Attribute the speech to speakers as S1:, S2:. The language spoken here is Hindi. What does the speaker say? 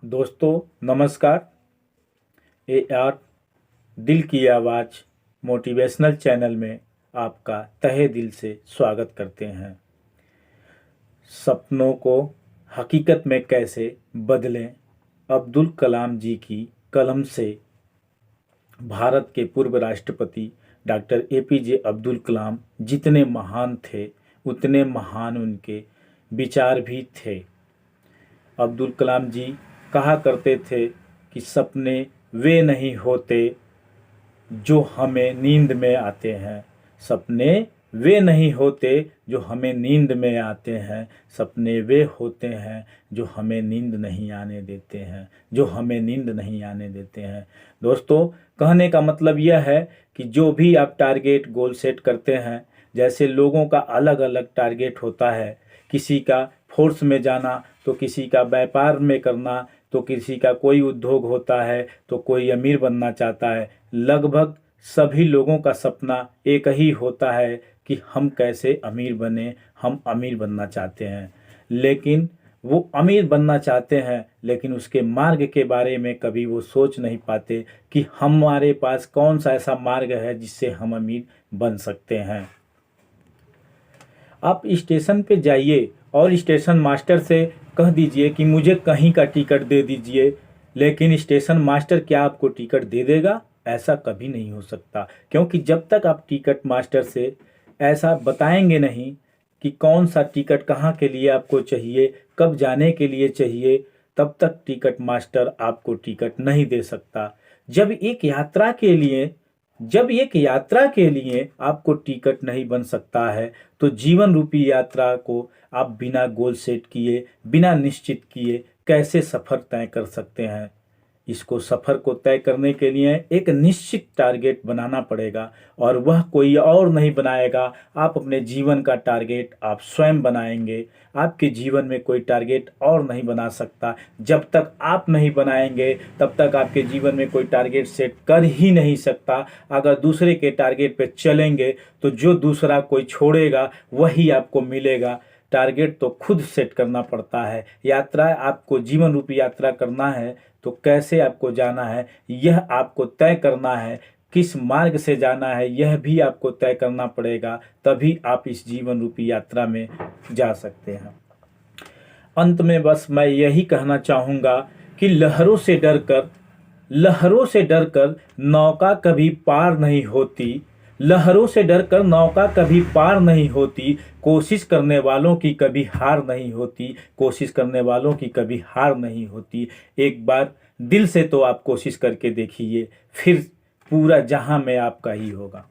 S1: दोस्तों नमस्कार। AR दिल की आवाज़ मोटिवेशनल चैनल में आपका तहे दिल से स्वागत करते हैं। सपनों को हकीकत में कैसे बदलें, अब्दुल कलाम जी की कलम से भारत के पूर्व राष्ट्रपति डॉक्टर APJ अब्दुल कलाम जितने महान थे उतने महान उनके विचार भी थे। अब्दुल कलाम जी कहा करते थे कि सपने वे नहीं होते जो हमें नींद में आते हैं। सपने वे नहीं होते जो हमें नींद में आते हैं। सपने वे होते हैं जो हमें नींद नहीं आने देते हैं, जो हमें नींद नहीं आने देते हैं। दोस्तों, कहने का मतलब यह है कि जो भी आप टारगेट गोल सेट करते हैं, जैसे लोगों का अलग अलग टारगेट होता है, किसी का फोर्स में जाना, तो किसी का व्यापार में करना, तो किसी का कोई उद्योग होता है, तो कोई अमीर बनना चाहता है। लगभग सभी लोगों का सपना एक ही होता है कि हम कैसे अमीर बने, हम अमीर बनना चाहते हैं। लेकिन वो अमीर बनना चाहते हैं, लेकिन उसके मार्ग के बारे में कभी वो सोच नहीं पाते कि हमारे पास कौन सा ऐसा मार्ग है जिससे हम अमीर बन सकते हैं। आप स्टेशन पे जाइए और स्टेशन मास्टर से कह दीजिए कि मुझे कहीं का टिकट दे दीजिए, लेकिन स्टेशन मास्टर क्या आपको टिकट दे देगा? ऐसा कभी नहीं हो सकता, क्योंकि जब तक आप टिकट मास्टर से ऐसा बताएंगे नहीं कि कौन सा टिकट कहाँ के लिए आपको चाहिए, कब जाने के लिए चाहिए, तब तक टिकट मास्टर आपको टिकट नहीं दे सकता। जब एक यात्रा के लिए आपको टिकट नहीं बन सकता है, तो जीवन रूपी यात्रा को आप बिना गोल सेट किए, बिना निश्चित किए कैसे सफ़र तय कर सकते हैं? इसको सफ़र को तय करने के लिए एक निश्चित टारगेट बनाना पड़ेगा, और वह कोई और नहीं बनाएगा। आप अपने जीवन का टारगेट आप स्वयं बनाएंगे। आपके जीवन में कोई टारगेट और नहीं बना सकता। जब तक आप नहीं बनाएंगे तब तक आपके जीवन में कोई टारगेट सेट कर ही नहीं सकता। अगर दूसरे के टारगेट पे चलेंगे तो जो दूसरा कोई छोड़ेगा वही आपको मिलेगा। टारगेट तो खुद सेट करना पड़ता है। यात्रा, आपको जीवन रूपी यात्रा करना है तो कैसे आपको जाना है यह आपको तय करना है। किस मार्ग से जाना है यह भी आपको तय करना पड़ेगा, तभी आप इस जीवन रूपी यात्रा में जा सकते हैं। अंत में बस मैं यही कहना चाहूँगा कि लहरों से डरकर नौका कभी पार नहीं होती। लहरों से डरकर नौका कभी पार नहीं होती। कोशिश करने वालों की कभी हार नहीं होती। कोशिश करने वालों की कभी हार नहीं होती। एक बार दिल से तो आप कोशिश करके देखिए, फिर पूरा जहां में आपका ही होगा।